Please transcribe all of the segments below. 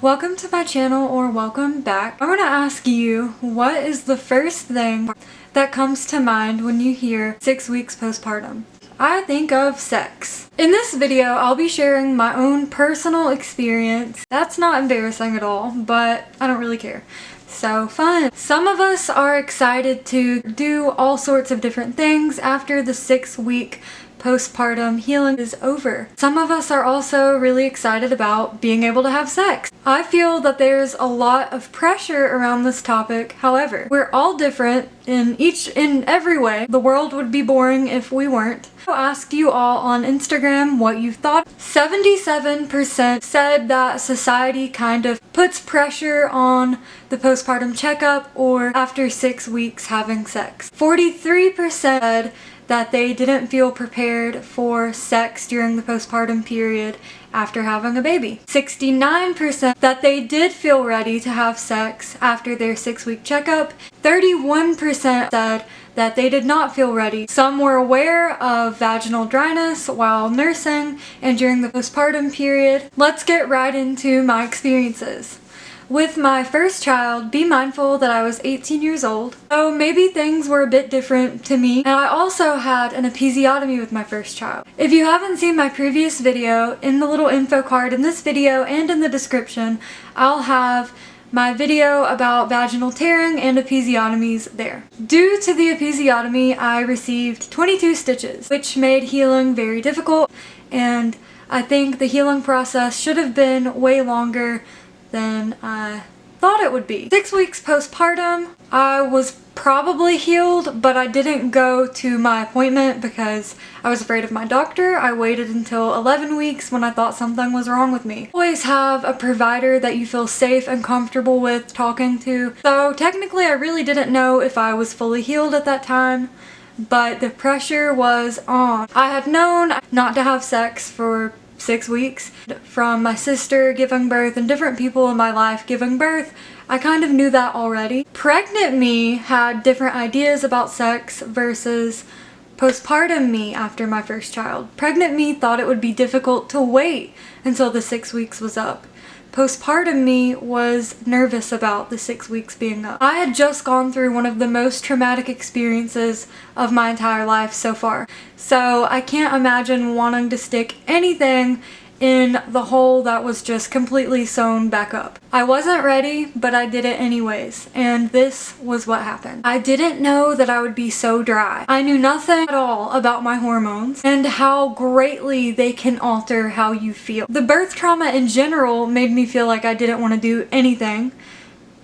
Welcome to my channel, or welcome back. I want to ask you, what is the first thing that comes to mind when you hear 6 weeks postpartum? I think of sex. In this video, I'll be sharing my own personal experience. That's not embarrassing at all, but I don't really care. So fun. Some of us are excited to do all sorts of different things after the 6-week postpartum healing is over. Some of us are also really excited about being able to have sex. I feel that there's a lot of pressure around this topic. However, we're all different in every way. The world would be boring if we weren't. I asked you all on Instagram what you thought. 77% said that society kind of puts pressure on the postpartum checkup or after 6 weeks having sex. 43% said that they didn't feel prepared for sex during the postpartum period after having a baby. 69% that they did feel ready to have sex after their 6-week checkup. 31% said that they did not feel ready. Some were aware of vaginal dryness while nursing and during the postpartum period. Let's get right into my experiences. With my first child, be mindful that I was 18 years old, so maybe things were a bit different to me, and I also had an episiotomy with my first child. If you haven't seen my previous video, in the little info card in this video and in the description, I'll have my video about vaginal tearing and episiotomies there. Due to the episiotomy, I received 22 stitches, which made healing very difficult, and I think the healing process should have been way longer than I thought it would be. 6 weeks postpartum, I was probably healed, but I didn't go to my appointment because I was afraid of my doctor. I waited until 11 weeks when I thought something was wrong with me. Always have a provider that you feel safe and comfortable with talking to. So technically I really didn't know if I was fully healed at that time, but the pressure was on. I had known not to have sex for 6 weeks. From my sister giving birth and different people in my life giving birth, I kind of knew that already. Pregnant me had different ideas about sex versus postpartum me after my first child. Pregnant me thought it would be difficult to wait until the 6 weeks was up. Postpartum me was nervous about the 6 weeks being up. I had just gone through one of the most traumatic experiences of my entire life so far, so I can't imagine wanting to stick anything in the hole that was just completely sewn back up. I wasn't ready, but I did it anyways, and this was what happened. I didn't know that I would be so dry. I knew nothing at all about my hormones and how greatly they can alter how you feel. The birth trauma in general made me feel like I didn't want to do anything,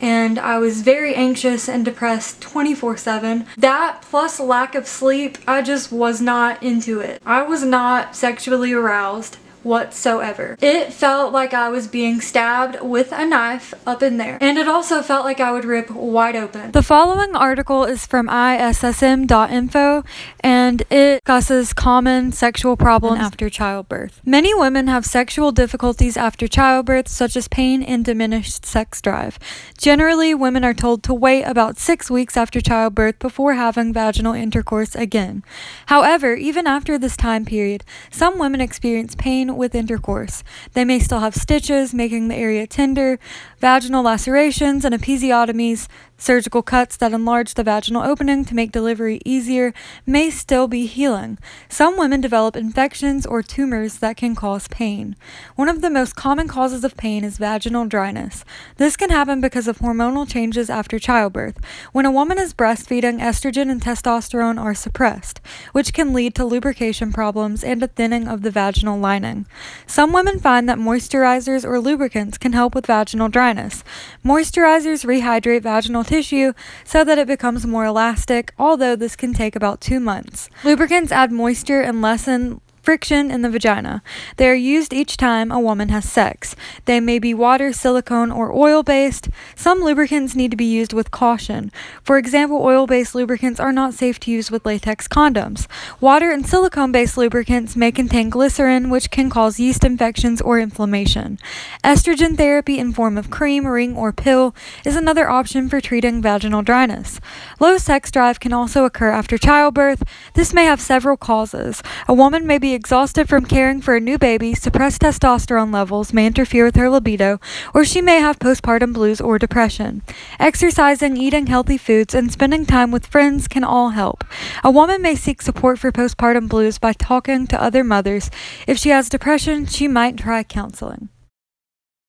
and I was very anxious and depressed 24/7. That plus lack of sleep, I just was not into it. I was not sexually aroused whatsoever. It felt like I was being stabbed with a knife up in there, and it also felt like I would rip wide open. The following article is from issm.info, and it discusses common sexual problems after childbirth. Many women have sexual difficulties after childbirth, such as pain and diminished sex drive. Generally, women are told to wait about 6 weeks after childbirth before having vaginal intercourse again. However, even after this time period, some women experience pain with intercourse. They may still have stitches, making the area tender, vaginal lacerations, and episiotomies. Surgical cuts that enlarge the vaginal opening to make delivery easier may still be healing. Some women develop infections or tumors that can cause pain. One of the most common causes of pain is vaginal dryness. This can happen because of hormonal changes after childbirth. When a woman is breastfeeding, estrogen and testosterone are suppressed, which can lead to lubrication problems and a thinning of the vaginal lining. Some women find that moisturizers or lubricants can help with vaginal dryness. Moisturizers rehydrate vaginal tissue so that it becomes more elastic, although this can take about 2 months. Lubricants add moisture and lessen friction in the vagina. They are used each time a woman has sex. They may be water, silicone, or oil-based. Some lubricants need to be used with caution. For example, oil-based lubricants are not safe to use with latex condoms. Water and silicone-based lubricants may contain glycerin, which can cause yeast infections or inflammation. Estrogen therapy in form of cream, ring, or pill is another option for treating vaginal dryness. Low sex drive can also occur after childbirth. This may have several causes. A woman may be exhausted from caring for a new baby, suppressed testosterone levels may interfere with her libido, or she may have postpartum blues or depression. Exercising, eating healthy foods, and spending time with friends can all help. A woman may seek support for postpartum blues by talking to other mothers. If she has depression, she might try counseling.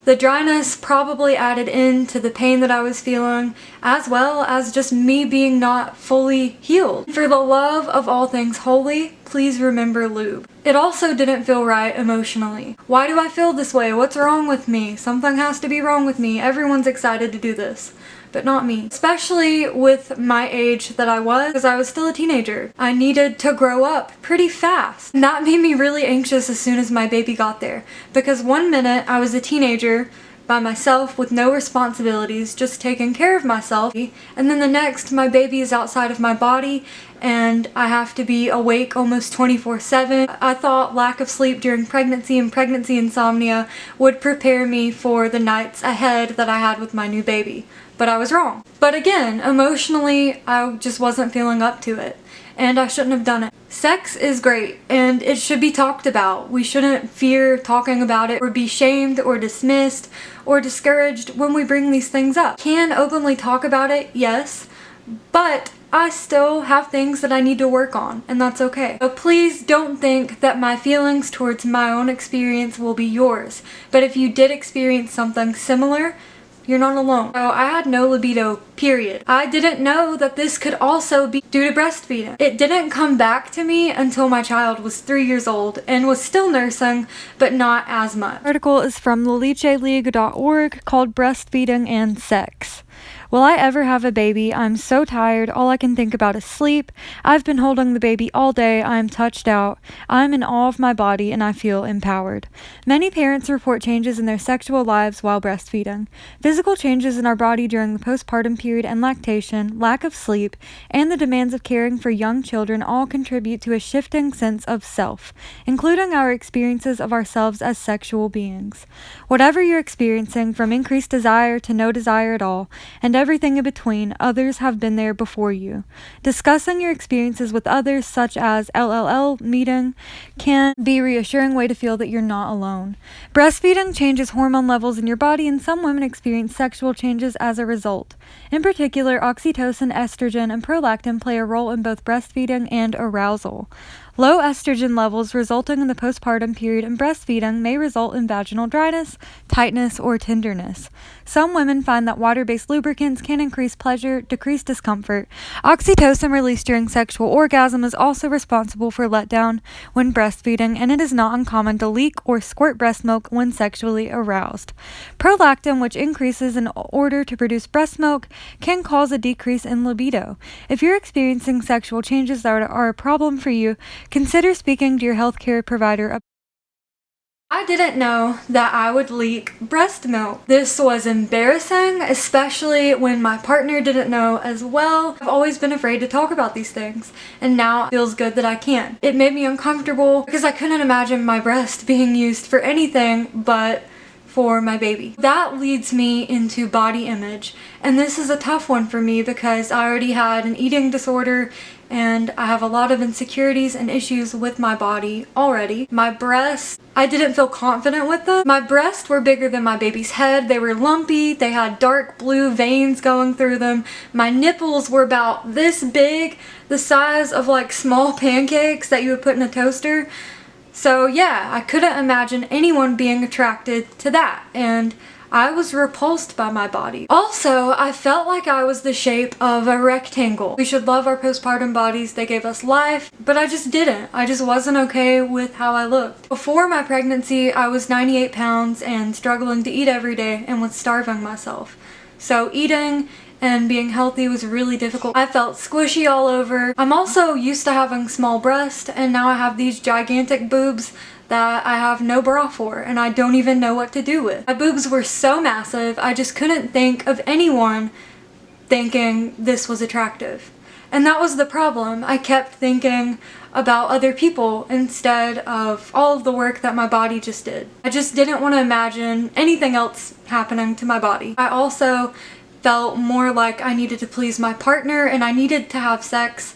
The dryness probably added into the pain that I was feeling, as well as just me being not fully healed. For the love of all things holy, please remember lube. It also didn't feel right emotionally. Why do I feel this way? What's wrong with me? Something has to be wrong with me. Everyone's excited to do this, but not me. Especially with my age that I was, because I was still a teenager. I needed to grow up pretty fast. And that made me really anxious as soon as my baby got there, because one minute I was a teenager by myself with no responsibilities, just taking care of myself, and then the next my baby is outside of my body and I have to be awake almost 24/7. I thought lack of sleep during pregnancy and pregnancy insomnia would prepare me for the nights ahead that I had with my new baby, but I was wrong. But again, emotionally, I just wasn't feeling up to it, and I shouldn't have done it. Sex is great, and it should be talked about. We shouldn't fear talking about it or be shamed or dismissed or discouraged when we bring these things up. Can openly talk about it, yes, but I still have things that I need to work on, and that's okay. So please don't think that my feelings towards my own experience will be yours, but if you did experience something similar, you're not alone. So I had no libido, period. I didn't know that this could also be due to breastfeeding. It didn't come back to me until my child was 3 years old and was still nursing, but not as much. The article is from lelecheleague.org called Breastfeeding and Sex. Will I ever have a baby? I'm so tired. All I can think about is sleep. I've been holding the baby all day. I am touched out. I'm in awe of my body and I feel empowered. Many parents report changes in their sexual lives while breastfeeding. Physical changes in our body during the postpartum period and lactation, lack of sleep, and the demands of caring for young children all contribute to a shifting sense of self, including our experiences of ourselves as sexual beings. Whatever you're experiencing, from increased desire to no desire at all, and everything in between, others have been there before you. Discussing your experiences with others, such as LLL meeting, can be a reassuring way to feel that you're not alone. Breastfeeding changes hormone levels in your body, and some women experience sexual changes as a result. In particular, oxytocin, estrogen, and prolactin play a role in both breastfeeding and arousal. Low estrogen levels resulting in the postpartum period and breastfeeding may result in vaginal dryness, tightness, or tenderness. Some women find that water-based lubricants can increase pleasure, decrease discomfort. Oxytocin released during sexual orgasm is also responsible for letdown when breastfeeding, and it is not uncommon to leak or squirt breast milk when sexually aroused. Prolactin, which increases in order to produce breast milk, can cause a decrease in libido. If you're experiencing sexual changes that are a problem for you, consider speaking to your healthcare provider. I didn't know that I would leak breast milk. This was embarrassing, especially when my partner didn't know as well. I've always been afraid to talk about these things, and now it feels good that I can. It made me uncomfortable because I couldn't imagine my breast being used for anything but for my baby. That leads me into body image, and this is a tough one for me because I already had an eating disorder and I have a lot of insecurities and issues with my body already. My breasts, I didn't feel confident with them. My breasts were bigger than my baby's head. They were lumpy. They had dark blue veins going through them. My nipples were about this big, the size of like small pancakes that you would put in a toaster. So yeah, I couldn't imagine anyone being attracted to that, and I was repulsed by my body. Also, I felt like I was the shape of a rectangle. We should love our postpartum bodies. They gave us life, but I just didn't. I just wasn't okay with how I looked. Before my pregnancy, I was 98 pounds and struggling to eat every day and was starving myself. So eating and being healthy was really difficult. I felt squishy all over. I'm also used to having small breasts, and now I have these gigantic boobs that I have no bra for, and I don't even know what to do with. My boobs were so massive, I just couldn't think of anyone thinking this was attractive. And that was the problem. I kept thinking about other people instead of all of the work that my body just did. I just didn't want to imagine anything else happening to my body. I also felt more like I needed to please my partner, and I needed to have sex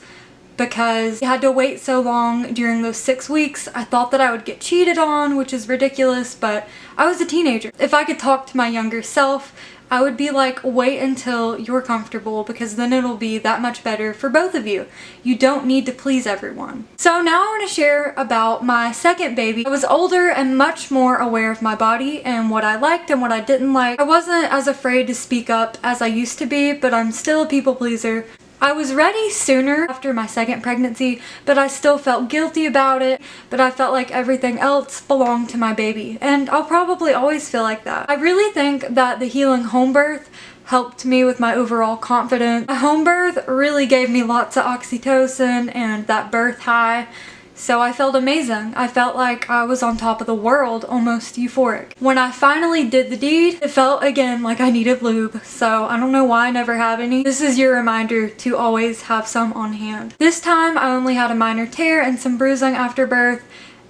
because I had to wait so long during those 6 weeks. I thought that I would get cheated on, which is ridiculous, but I was a teenager. If I could talk to my younger self, I would be like, wait until you're comfortable, because then it'll be that much better for both of you. You don't need to please everyone. So now I want to share about my second baby. I was older and much more aware of my body and what I liked and what I didn't like. I wasn't as afraid to speak up as I used to be, but I'm still a people pleaser. I was ready sooner after my second pregnancy, but I still felt guilty about it, but I felt like everything else belonged to my baby, and I'll probably always feel like that. I really think that the healing home birth helped me with my overall confidence. A home birth really gave me lots of oxytocin and that birth high, so I felt amazing. I felt like I was on top of the world, almost euphoric. When I finally did the deed, it felt again like I needed lube, so I don't know why I never have any. This is your reminder to always have some on hand. This time I only had a minor tear and some bruising after birth,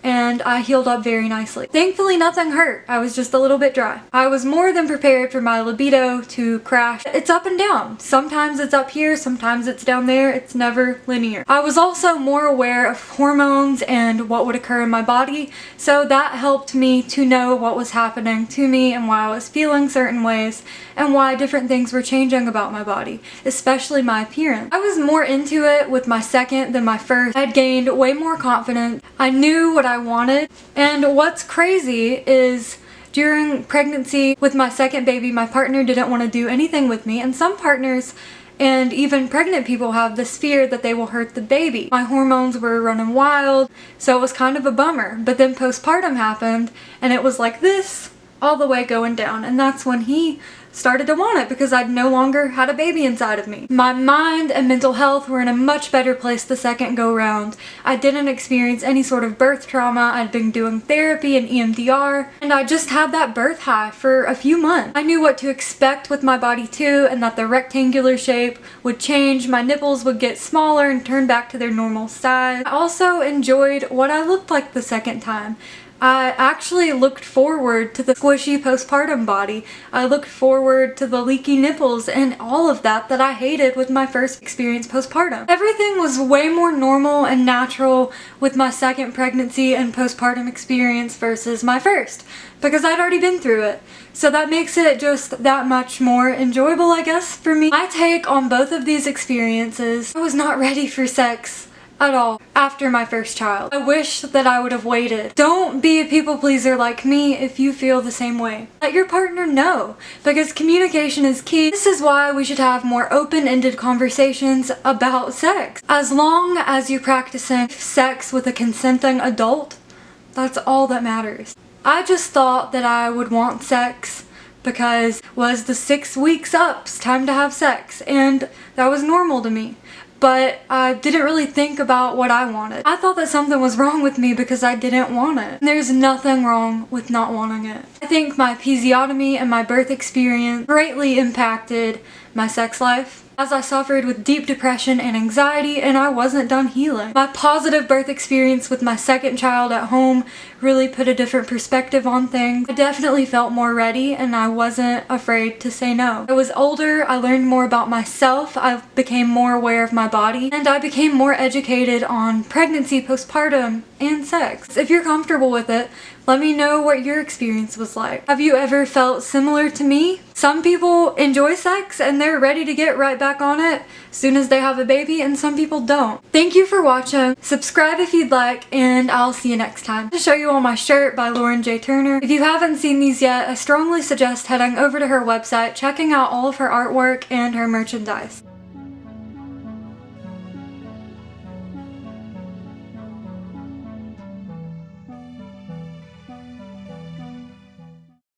and I healed up very nicely. Thankfully nothing hurt, I was just a little bit dry. I was more than prepared for my libido to crash. It's up and down. Sometimes it's up here, sometimes it's down there, it's never linear. I was also more aware of hormones and what would occur in my body, so that helped me to know what was happening to me and why I was feeling certain ways and why different things were changing about my body, especially my appearance. I was more into it with my second than my first. I had gained way more confidence. I knew what I wanted, and what's crazy is during pregnancy with my second baby, my partner didn't want to do anything with me, and some partners and even pregnant people have this fear that they will hurt the baby. My hormones were running wild, so it was kind of a bummer, but then postpartum happened and it was like this all the way going down, and that's when he started to want it because I'd no longer had a baby inside of me. My mind and mental health were in a much better place the second go round. I didn't experience any sort of birth trauma. I'd been doing therapy and EMDR, and I just had that birth high for a few months. I knew what to expect with my body too, and that the rectangular shape would change, my nipples would get smaller and turn back to their normal size. I also enjoyed what I looked like the second time. I actually looked forward to the squishy postpartum body. I looked forward to the leaky nipples and all of that I hated with my first experience postpartum. Everything was way more normal and natural with my second pregnancy and postpartum experience versus my first, because I'd already been through it. So that makes it just that much more enjoyable, I guess, for me. My take on both of these experiences, I was not ready for sex at all after my first child. I wish that I would have waited. Don't be a people pleaser like me if you feel the same way. Let your partner know, because communication is key. This is why we should have more open-ended conversations about sex. As long as you're practicing sex with a consenting adult, that's all that matters. I just thought that I would want sex because was the 6 weeks up, it's time to have sex, and that was normal to me. But I didn't really think about what I wanted. I thought that something was wrong with me because I didn't want it. There's nothing wrong with not wanting it. I think my episiotomy and my birth experience greatly impacted my sex life, as I suffered with deep depression and anxiety, and I wasn't done healing. My positive birth experience with my second child at home really put a different perspective on things. I definitely felt more ready, and I wasn't afraid to say no. I was older, I learned more about myself, I became more aware of my body, and I became more educated on pregnancy, postpartum, and sex. If you're comfortable with it, let me know what your experience was like. Have you ever felt similar to me? Some people enjoy sex and they're ready to get right back on it as soon as they have a baby, and some people don't. Thank you for watching. Subscribe if you'd like, and I'll see you next time. To show you all my shirt by Lauren J. Turner. If you haven't seen these yet, I strongly suggest heading over to her website, checking out all of her artwork and her merchandise.